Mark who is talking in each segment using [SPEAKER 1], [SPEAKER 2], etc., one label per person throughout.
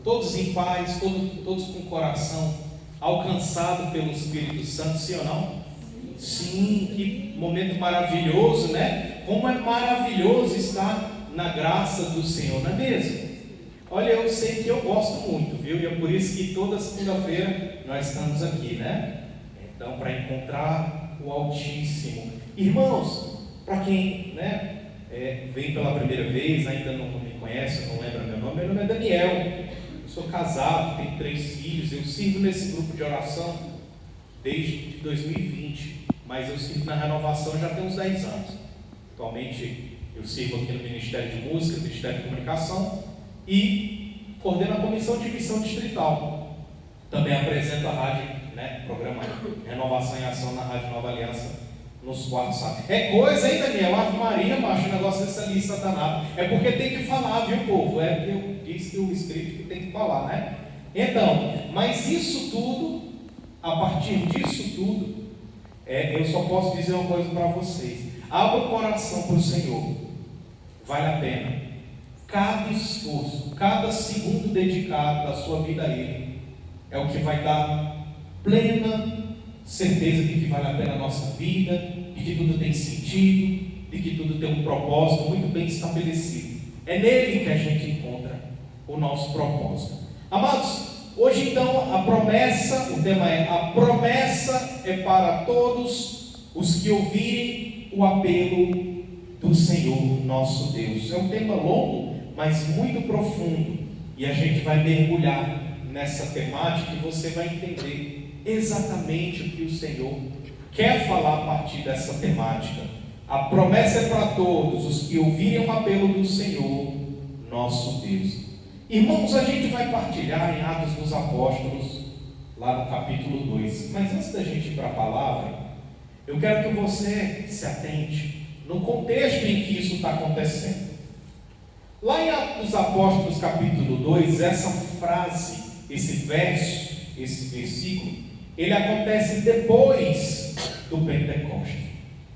[SPEAKER 1] todos em paz, todos com o coração alcançado pelo Espírito Santo, sim ou não? Sim, que momento maravilhoso, né? Como é maravilhoso estar na graça do Senhor, não é mesmo? Olha, eu sei que eu gosto muito, viu? E é por isso que toda segunda-feira nós estamos aqui, né? Então, para encontrar o Altíssimo. Irmãos, para quem, né, vem pela primeira vez, ainda não me conhece, não lembra meu nome é Daniel. Eu sou casado, tenho 3 filhos, eu sirvo nesse grupo de oração desde 2020, mas eu sirvo na renovação já tem uns 10 anos. Atualmente eu sirvo aqui no Ministério de Música, Ministério de Comunicação e coordeno a Comissão de Missão Distrital. Também apresento a rádio, né, programa Renovação em Ação na Rádio Nova Aliança nos 4 sábados. É coisa, hein, Daniel? Ave Maria, macho, o negócio dessa lista danada. É porque tem que falar, viu, povo? É porque eu disse que o Espírito tem que falar, né? Então, mas isso tudo, a partir disso tudo, eu só posso dizer uma coisa para vocês: abra o coração para o Senhor, vale a pena. Cada esforço, cada segundo dedicado da sua vida a Ele é o que vai dar plena certeza de que vale a pena a nossa vida, de que tudo tem sentido, de que tudo tem um propósito muito bem estabelecido. É nele que a gente encontra o nosso propósito. Amados, hoje então a promessa, o tema é: a promessa é para todos os que ouvirem o apelo do Senhor nosso Deus. É um tema longo, mas muito profundo, e a gente vai mergulhar nessa temática e você vai entender exatamente o que o Senhor quer falar a partir dessa temática. A promessa é para todos os que ouvirem o apelo do Senhor nosso Deus. Irmãos, a gente vai partilhar em Atos dos Apóstolos, lá no capítulo 2. Mas antes da gente ir para a palavra, eu quero que você se atente no contexto em que isso está acontecendo. Lá em Atos dos Apóstolos, capítulo 2, essa frase, esse verso, esse versículo, ele acontece depois do Pentecoste.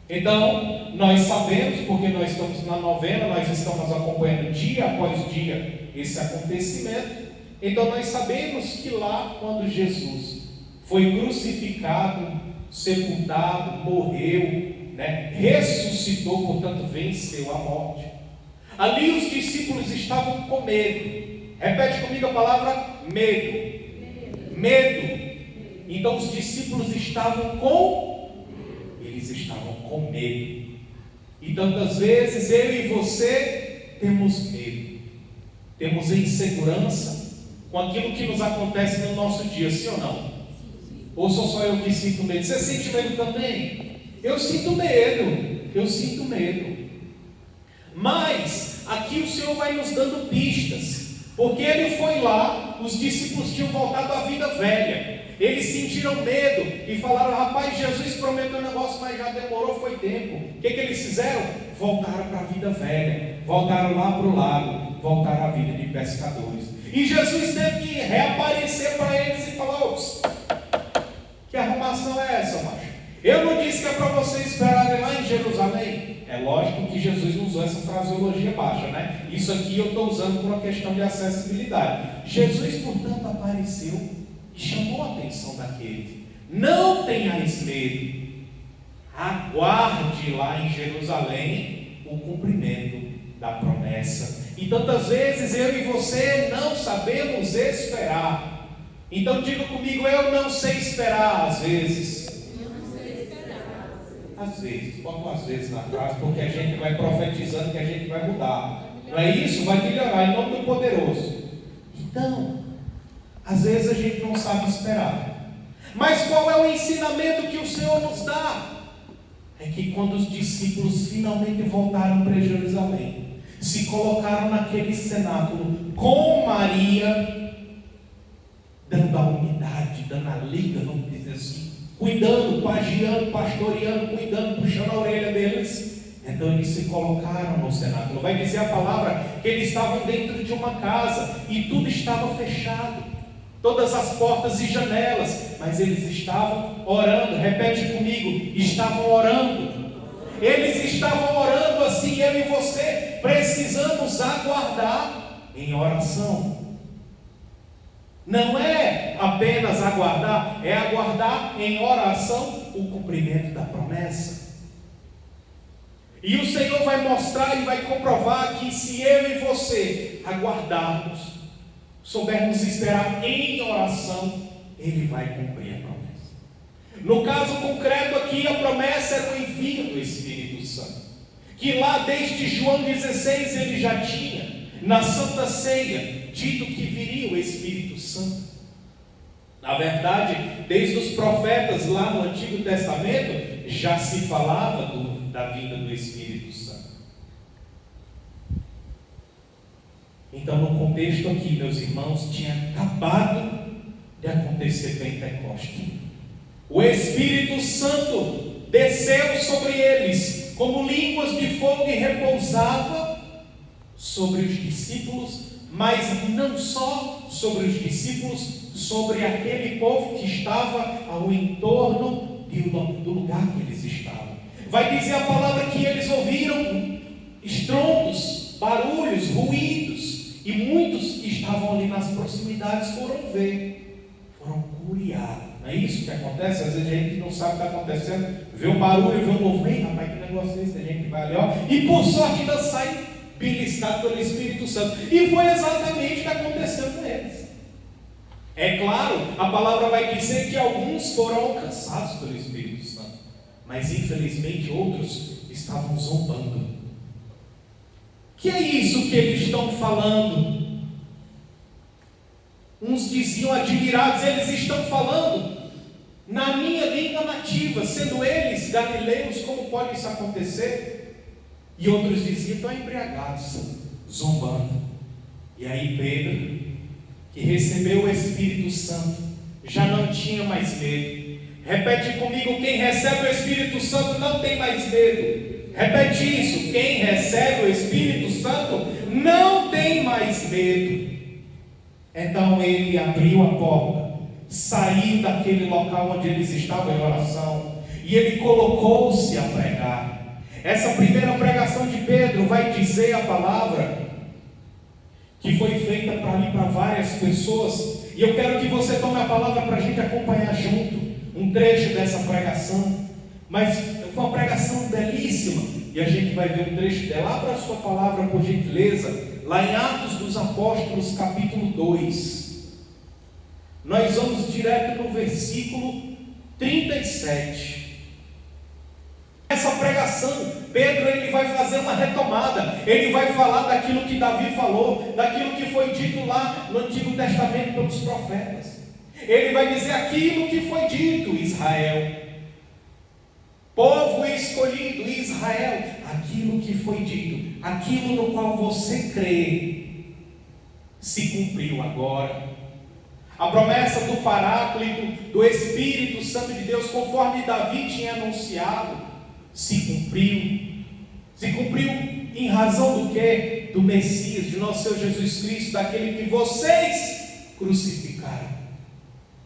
[SPEAKER 1] Então, nós sabemos, porque nós estamos na novena, nós estamos acompanhando dia após dia esse acontecimento. Então, nós sabemos que lá, quando Jesus foi crucificado, sepultado, morreu, né, ressuscitou, portanto, venceu a morte. Ali os discípulos estavam com medo. Repete comigo a palavra medo. Medo. Então os discípulos estavam com medo. E tantas vezes eu e você temos medo, temos insegurança com aquilo que nos acontece no nosso dia, sim ou não? Ou sou só eu que sinto medo? Você sente medo também? Eu sinto medo. Mas aqui o Senhor vai nos dando pistas, porque Ele foi lá, os discípulos tinham voltado à vida velha. Eles sentiram medo e falaram: rapaz, Jesus prometeu um negócio, mas já demorou, foi tempo. O que eles fizeram? Voltaram para a vida velha, voltaram lá para o lago, voltaram à vida de pescadores. E Jesus teve que reaparecer para eles e falar: ops, que arrumação é essa, macho? Eu não disse que é para vocês esperarem lá em Jerusalém? É lógico que Jesus não usou essa fraseologia baixa, né? Isso aqui eu estou usando por uma questão de acessibilidade. Jesus, portanto, apareceu e chamou a atenção daqueles: não tenhais medo, aguarde lá em Jerusalém o cumprimento da promessa. E tantas vezes eu e você não sabemos esperar. Então diga comigo: eu não sei esperar. Às vezes, bota às vezes na frase, porque a gente vai profetizando que a gente vai mudar, não é isso? Vai melhorar em nome do poderoso. Então, às vezes a gente não sabe esperar. Mas qual é o ensinamento que o Senhor nos dá? É que quando os discípulos finalmente voltaram para Jerusalém, se colocaram naquele cenáculo com Maria, dando a unidade, dando a liga, vamos dizer assim, cuidando, pagiando, pastoreando, cuidando, puxando a orelha deles. Então eles se colocaram no cenáculo. Vai dizer a palavra que eles estavam dentro de uma casa e tudo estava fechado, todas as portas e janelas, mas eles estavam orando. Repete comigo: estavam orando. Eles estavam orando assim. Eu e você precisamos aguardar em oração. Não é apenas aguardar, é aguardar em oração o cumprimento da promessa. E o Senhor vai mostrar e vai comprovar que se eu e você aguardarmos, soubermos esperar em oração, Ele vai cumprir a promessa. No caso concreto aqui, a promessa era o envio do Espírito Santo, que lá desde João 16 ele já tinha, na Santa Ceia, dito que viria o Espírito Santo. Na verdade, desde os profetas lá no Antigo Testamento, já se falava da vinda do Espírito Santo. Então, no contexto aqui, meus irmãos, tinha acabado de acontecer Pentecostes. O Espírito Santo desceu sobre eles como línguas de fogo e repousava sobre os discípulos, mas não só sobre os discípulos, sobre aquele povo que estava ao entorno do lugar que eles estavam. Vai dizer a palavra que eles ouviram estrondos, barulhos, ruídos, e muitos que estavam ali nas proximidades foram ver, foram curiar. Não é isso que acontece? Às vezes a gente não sabe o que está acontecendo, vê um barulho, vê um movimento, rapaz, que negócio é esse? A gente vai ali, ó, e por sorte ainda sai beliscado pelo Espírito Santo. E foi exatamente o que aconteceu com eles. É claro, a palavra vai dizer que alguns foram alcançados pelo Espírito Santo, mas infelizmente outros estavam zombando. Que é isso que eles estão falando? Uns diziam admirados, eles estão falando na minha língua nativa, sendo eles galileus, como pode isso acontecer? E outros diziam, estão embriagados, zombando. E aí Pedro, que recebeu o Espírito Santo, já não tinha mais medo. Repete comigo: quem recebe o Espírito Santo não tem mais medo. Repete isso: quem recebe o Espírito Santo não tem mais medo. Então ele abriu a porta, saiu daquele local onde eles estavam em oração, e ele colocou-se a pregar. Essa primeira pregação de Pedro vai dizer a palavra que foi feita para várias pessoas, e eu quero que você tome a palavra para a gente acompanhar junto um trecho dessa pregação. Mas foi uma pregação belíssima, e a gente vai ver um trecho dela. Abra a sua palavra, por gentileza, lá em Atos dos Apóstolos, capítulo 2. Nós vamos direto no versículo 37. Essa pregação, Pedro ele vai fazer uma retomada, ele vai falar daquilo que Davi falou, daquilo que foi dito lá no Antigo Testamento pelos profetas. Ele vai dizer aquilo que foi dito: Israel, povo escolhido, Israel, aquilo que foi dito, aquilo no qual você crê, se cumpriu agora. A promessa do Paráclito, do Espírito Santo de Deus, conforme Davi tinha anunciado, se cumpriu. Se cumpriu em razão do quê? Do Messias, de nosso Senhor Jesus Cristo, daquele que vocês crucificaram.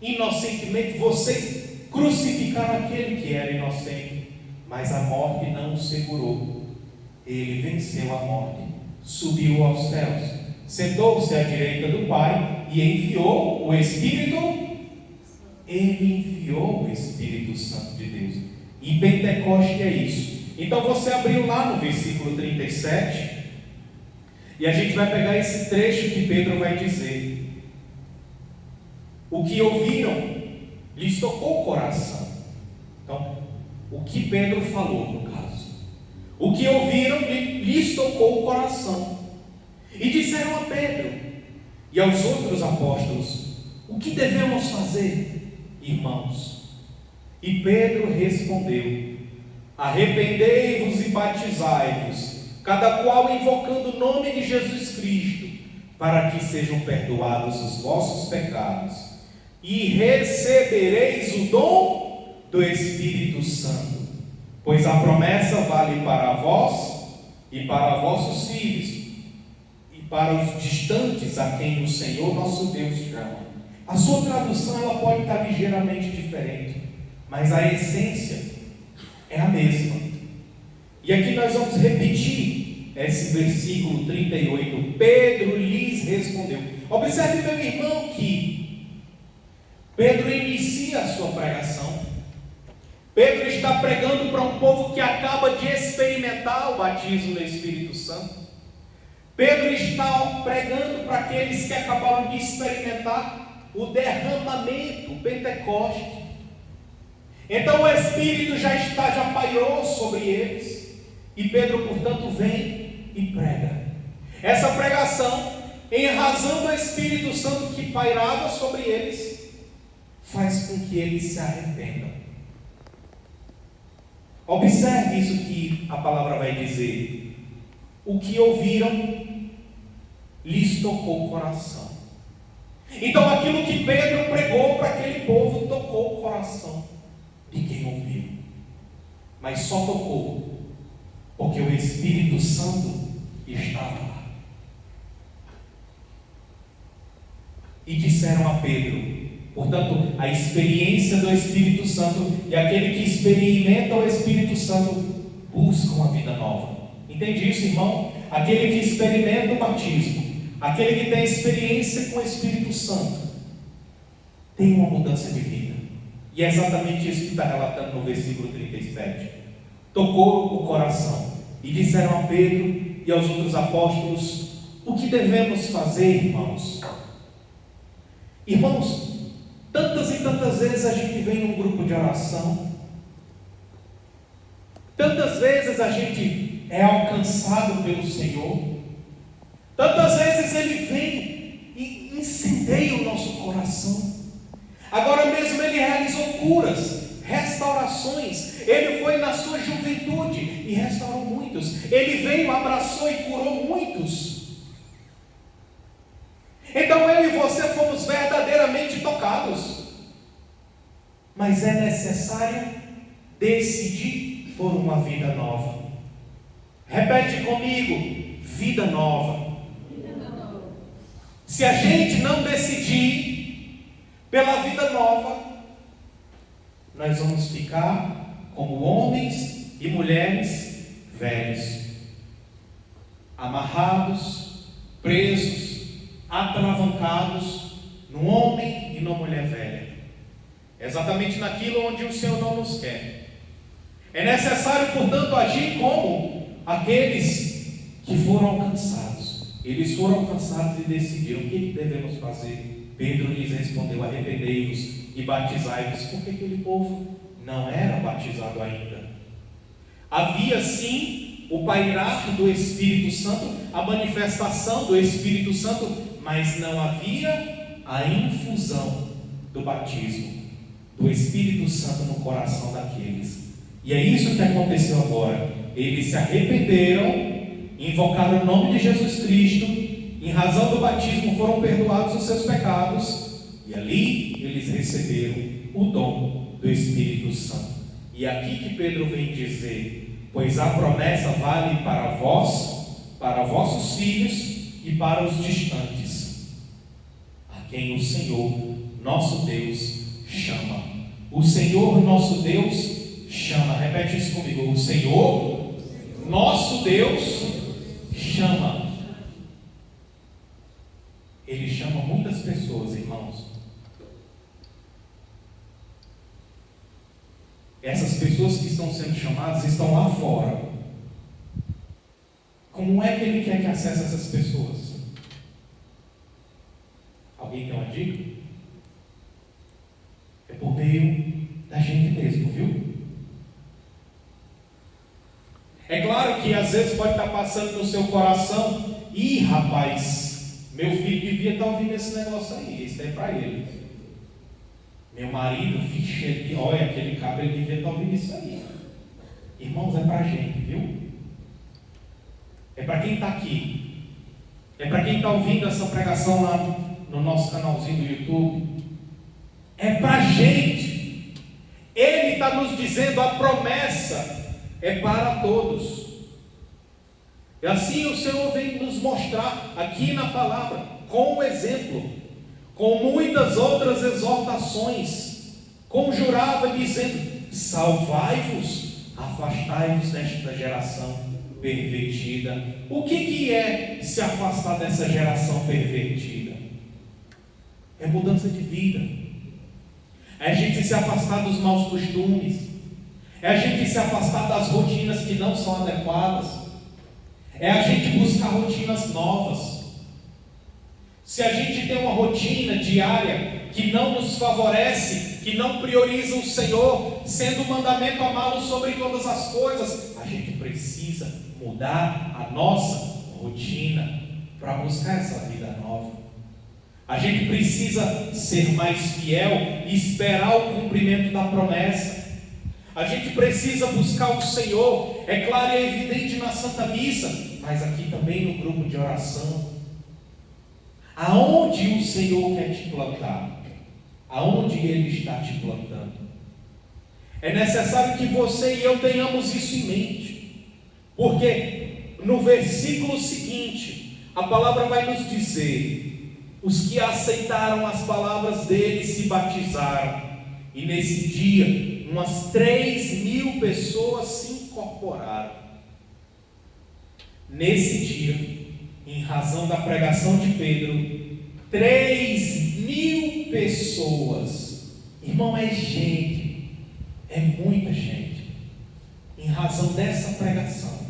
[SPEAKER 1] Inocentemente vocês crucificaram aquele que era inocente, mas a morte não o segurou. Ele venceu a morte, subiu aos céus, sentou-se à direita do Pai e enviou o Espírito. Ele enviou o Espírito Santo de Deus. E Pentecoste é isso. Então você abriu lá no versículo 37, e a gente vai pegar esse trecho que Pedro vai dizer. O que ouviram lhes tocou o coração. Então, o que Pedro falou, no caso, o que ouviram lhes tocou o coração, e disseram a Pedro e aos outros apóstolos: o que devemos fazer, irmãos? E Pedro respondeu: arrependei-vos e batizai-vos, cada qual invocando o nome de Jesus Cristo, para que sejam perdoados os vossos pecados, e recebereis o dom do Espírito Santo, pois a promessa vale para vós e para vossos filhos, e para os distantes a quem o Senhor nosso Deus chama. A sua tradução ela pode estar ligeiramente diferente, mas a essência é a mesma. E aqui nós vamos repetir esse versículo 38. Pedro lhes respondeu. Observe, meu irmão, que Pedro inicia a sua pregação. Pedro está pregando para um povo que acaba de experimentar o batismo no Espírito Santo. Pedro está pregando para aqueles que acabaram de experimentar o derramamento, o Pentecoste. Então o Espírito já pairou sobre eles. E Pedro, portanto, vem e prega. Essa pregação, em razão do Espírito Santo que pairava sobre eles, faz com que eles se arrependam. Observe isso que a palavra vai dizer. O que ouviram lhes tocou o coração. Então aquilo que Pedro pregou para aquele povo tocou o coração de quem ouviu. Mas só tocou porque o Espírito Santo estava lá. E disseram a Pedro. Portanto, a experiência do Espírito Santo e aquele que experimenta o Espírito Santo buscam a vida nova. Entende isso, irmão? Aquele que experimenta o batismo, aquele que tem experiência com o Espírito Santo, tem uma mudança de vida. E é exatamente isso que está relatando no versículo 37. Tocou o coração. E disseram a Pedro e aos outros apóstolos: o que devemos fazer, irmãos? Irmãos, tantas e tantas vezes a gente vem num grupo de oração, tantas vezes a gente é alcançado pelo Senhor, tantas vezes Ele vem e incendeia o nosso coração. Agora mesmo Ele realizou curas, restaurações. Ele foi na sua juventude e restaurou muitos. Ele veio, abraçou e curou muitos. Então eu e você fomos verdadeiramente tocados. Mas é necessário decidir por uma vida nova. Repete comigo: vida nova. Se a gente não decidir pela vida nova, nós vamos ficar como homens e mulheres velhos, amarrados, presos, atravancados num homem e numa mulher velha. Exatamente naquilo onde o Senhor não nos quer. É necessário, portanto, agir como aqueles que foram alcançados. Eles foram alcançados e decidiram o que devemos fazer. Pedro lhes respondeu: arrependei-vos e batizai-vos, porque aquele povo não era batizado ainda. Havia sim o pairar do Espírito Santo, a manifestação do Espírito Santo, mas não havia a infusão do batismo do Espírito Santo no coração daqueles. E é isso que aconteceu agora. Eles se arrependeram, invocaram o nome de Jesus Cristo, em razão do batismo foram perdoados os seus pecados, e ali eles receberam o dom do Espírito Santo. E é aqui que Pedro vem dizer: pois a promessa vale para vós, para vossos filhos e para os distantes, a quem o Senhor nosso Deus chama. O Senhor nosso Deus chama. Repete isso comigo: o Senhor nosso Deus chama. Ele chama muitas pessoas, irmãos. Essas pessoas que estão sendo chamadas estão lá fora. Como é que Ele quer que acesse essas pessoas? Alguém tem uma dica? É por meio da gente mesmo, viu? É claro que às vezes pode estar passando no seu coração: ih, rapaz, meu filho devia estar ouvindo esse negócio aí, isso é para ele. Meu marido, vixe, olha, aquele cabra, ele devia estar ouvindo isso aí. Irmãos, é para a gente, viu? É para quem está aqui. É para quem está ouvindo essa pregação lá no nosso canalzinho do YouTube. É para a gente. Ele está nos dizendo: a promessa é para todos. E assim o Senhor vem nos mostrar aqui na palavra, com o exemplo, com muitas outras exortações, conjurava dizendo: salvai-vos, afastai-vos desta geração pervertida. O que é se afastar dessa geração pervertida? É mudança de vida, É a gente se afastar dos maus costumes. É a gente se afastar das rotinas que não são adequadas. É a gente buscar rotinas novas. Se a gente tem uma rotina diária que não nos favorece, que não prioriza o Senhor, sendo o mandamento amá-lo sobre todas as coisas, a gente precisa mudar a nossa rotina para buscar essa vida nova. A gente precisa ser mais fiel e esperar o cumprimento da promessa. A gente precisa buscar o Senhor, é claro e é evidente na Santa Missa, mas aqui também no grupo de oração. Aonde o Senhor quer te plantar? Aonde Ele está te plantando? É necessário que você e eu tenhamos isso em mente, porque no versículo seguinte, a palavra vai nos dizer: os que aceitaram as palavras dele se batizaram, e nesse dia, umas 3.000 pessoas se incorporaram. Nesse dia, em razão da pregação de Pedro, 3.000 pessoas, irmão, é gente, é muita gente. Em razão dessa pregação,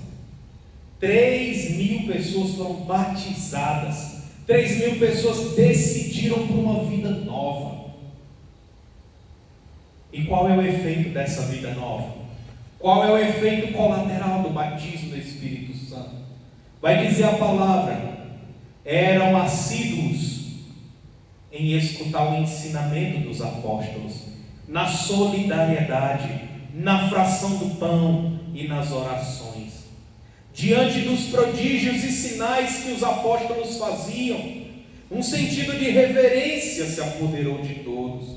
[SPEAKER 1] 3.000 pessoas foram batizadas, 3.000 pessoas decidiram por uma vida nova. E qual é o efeito dessa vida nova? Qual é o efeito colateral do batismo do Espírito Santo? Vai dizer a palavra: eram assíduos em escutar o ensinamento dos apóstolos, na solidariedade, na fração do pão e nas orações. Diante dos prodígios e sinais que os apóstolos faziam, um sentido de reverência se apoderou de todos.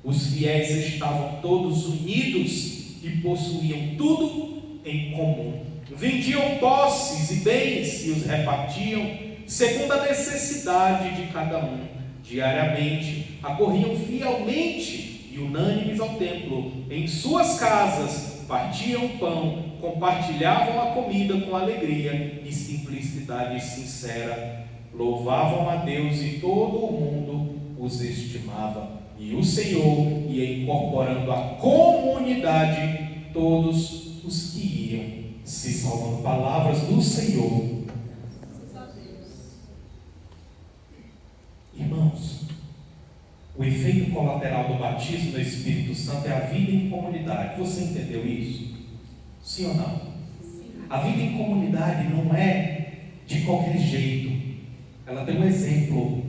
[SPEAKER 1] Os fiéis estavam todos unidos e possuíam tudo em comum. Vendiam posses e bens e os repartiam segundo a necessidade de cada um. Diariamente acorriam fielmente e unânimes ao templo. Em suas casas partiam o pão, compartilhavam a comida com alegria e simplicidade sincera. Louvavam a Deus e todo o mundo os estimava. E o Senhor ia incorporando à comunidade todos os que iam se salvando. Palavras do Senhor. Irmãos, o efeito colateral do batismo do Espírito Santo é a vida em comunidade. Você entendeu isso? Sim ou não? A vida em comunidade não é de qualquer jeito. Ela tem um exemplo.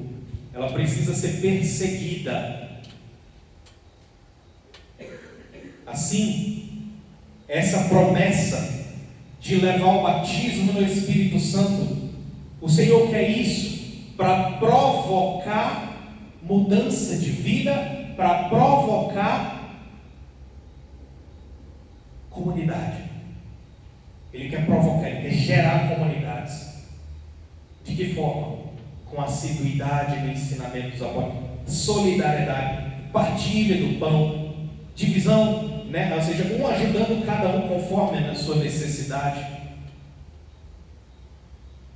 [SPEAKER 1] Ela precisa ser perseguida. Assim, essa promessa de levar o batismo no Espírito Santo, o Senhor quer isso para provocar mudança de vida, para provocar comunidade. Ele quer provocar, ele quer gerar comunidades. De que forma? Com assiduidade no ensinamento dos apóstolos, solidariedade, partilha do pão, divisão, ou seja, um ajudando cada um conforme a sua necessidade.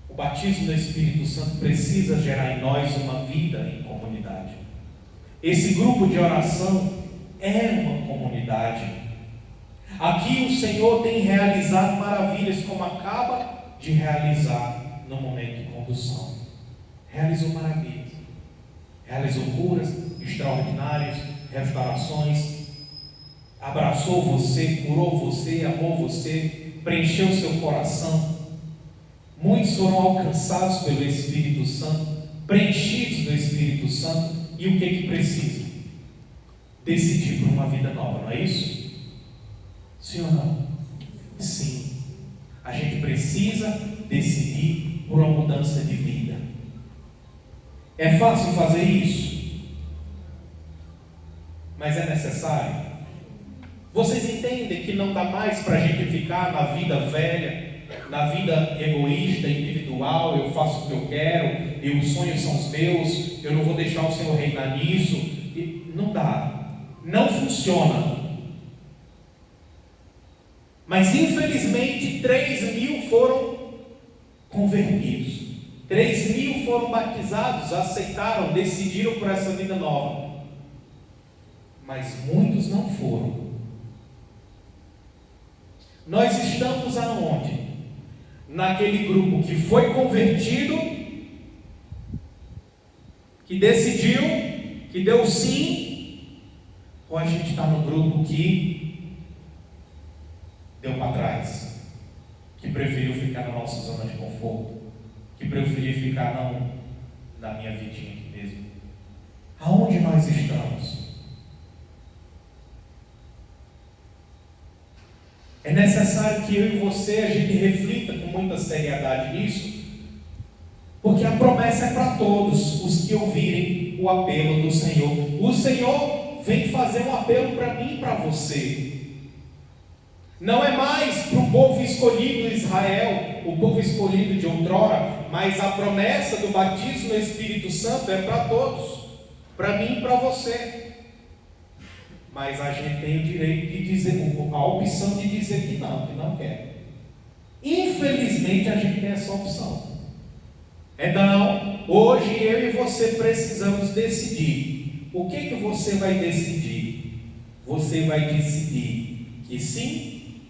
[SPEAKER 1] O batismo do Espírito Santo precisa gerar em nós uma vida em comunidade. Esse grupo de oração é uma comunidade. Aqui o Senhor tem realizado maravilhas, como acaba de realizar no momento de condução. Realizou maravilhas, realizou curas extraordinárias, restaurações, abraçou você, curou você, amou você, preencheu seu coração. Muitos foram alcançados pelo Espírito Santo, preenchidos do Espírito Santo. E o que precisa? Decidir por uma vida nova, não é isso? Sim ou não? Sim. A gente precisa decidir por uma mudança de vida. É fácil fazer isso? Mas é necessário? Vocês entendem que não dá mais para a gente ficar na vida velha, na vida egoísta, individual? Eu faço o que eu quero, e os sonhos são os meus, eu não vou deixar o Senhor reinar nisso. E não dá, não funciona. Mas infelizmente 3.000 foram convertidos, 3.000 foram batizados, aceitaram, decidiram por essa vida nova. mas muitos não foram. Nós estamos aonde? Naquele grupo que foi convertido, que decidiu, que deu sim, ou a gente está no grupo que deu para trás, que preferiu ficar na nossa zona de conforto, que preferiu ficar na minha vidinha aqui mesmo? Aonde nós estamos? É necessário que eu e você, a gente reflita com muita seriedade nisso, porque a promessa é para todos os que ouvirem o apelo do Senhor. O Senhor vem fazer um apelo para mim e para você. Não é mais para o povo escolhido de Israel, o povo escolhido de outrora, mas a promessa do batismo no Espírito Santo é para todos, para mim e para você. Mas a gente tem o direito de dizer, a opção de dizer que não quer. Infelizmente a gente tem essa opção. Então, hoje eu e você precisamos decidir. O que você vai decidir? Você vai decidir que sim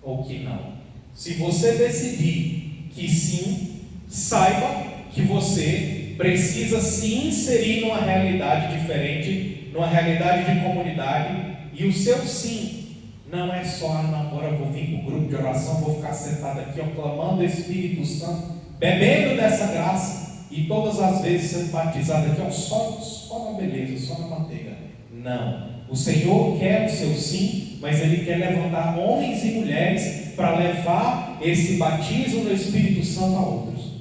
[SPEAKER 1] ou que não. Se você decidir que sim, saiba que você precisa se inserir numa realidade diferente, numa realidade de comunidade, e o seu sim não é só, agora eu vou vir para o grupo de oração, vou ficar sentado aqui, clamando o Espírito Santo, bebendo dessa graça, e todas as vezes sendo batizado aqui, só na beleza, só na manteiga. Não, o Senhor quer o seu sim, mas Ele quer levantar homens e mulheres para levar esse batismo no Espírito Santo a outros.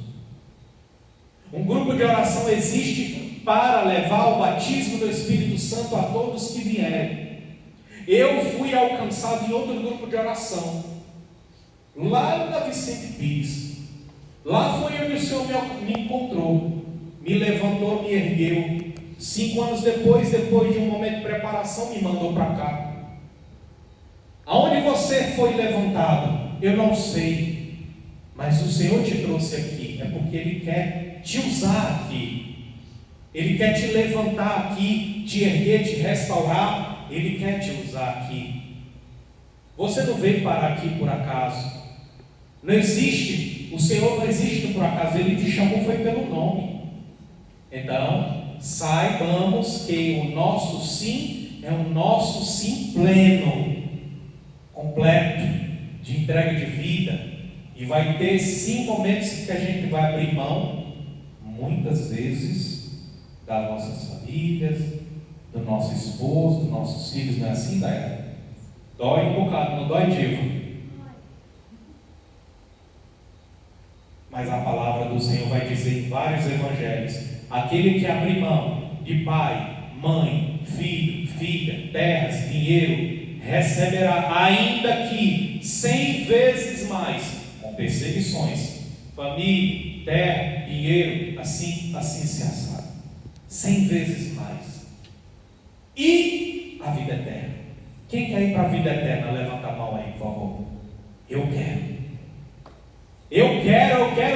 [SPEAKER 1] Um grupo de oração existe para levar o batismo do Espírito Santo a todos que vierem. Eu fui alcançado em outro grupo de oração, lá na Vicente Pires. Lá foi onde o Senhor me encontrou, me levantou, me ergueu. 5 anos depois de um momento de preparação, me mandou para cá. Aonde você foi levantado, eu não sei, mas o Senhor te trouxe aqui, é porque Ele quer te usar aqui. Ele quer te levantar aqui, te erguer, te restaurar. Ele quer te usar aqui. Você não veio parar aqui por acaso. Não existe, o Senhor não existe por acaso. Ele te chamou foi pelo nome. Então, saibamos que o nosso sim é o nosso sim pleno, completo, de entrega de vida. E vai ter sim momentos que a gente vai abrir mão, muitas vezes, das nossas famílias, do nosso esposo, dos nossos filhos. Não é assim, Daí? Dói um bocado, não dói, Diva? Mas a palavra do Senhor vai dizer em vários evangelhos: aquele que abre mão de pai, mãe, filho, filha, terras, dinheiro, receberá ainda que 100 vezes mais, com perseguições, família, terra, dinheiro, assim se assado, 100 vezes mais, e a vida eterna. Quem quer ir para a vida eterna? Levanta a mão aí, por favor. Eu quero,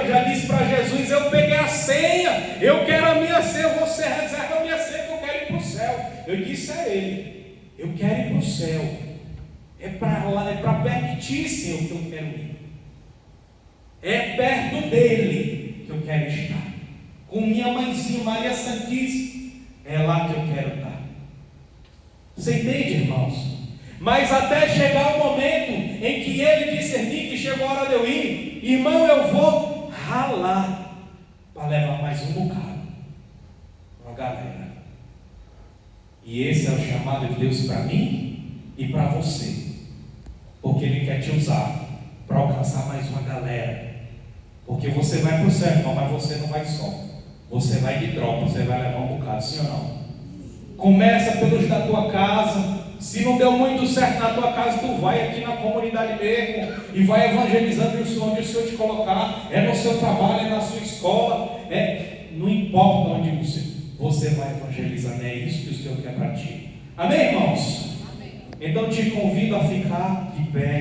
[SPEAKER 1] já disse para Jesus: eu peguei a senha, eu quero a minha senha, você reserva a minha senha, que eu quero ir para o céu. Eu disse a ele: eu quero ir para o céu, é para lá, é para perto de ti, Senhor, que eu quero ir, é perto dele que eu quero estar, com minha mãezinha Maria Santíssima, é lá que eu quero estar. Você entende, irmãos? Mas até chegar o momento em que ele discernir que chegou a hora de eu ir, irmão, eu vou ralar para levar mais um bocado, uma galera. E esse é o chamado de Deus para mim e para você, porque Ele quer te usar para alcançar mais uma galera. Porque você vai para o céu, irmão, mas você não vai só, você vai de tropa, você vai levar um bocado, sim ou não? Começa pelos da tua casa. Se não deu muito certo na tua casa, tu vai aqui na comunidade mesmo e vai evangelizando onde o Senhor te colocar. É no seu trabalho, é na sua escola, não importa onde você vai evangelizar, é isso que o Senhor quer para ti. Amém, irmãos? Amém. Então te convido a ficar de pé.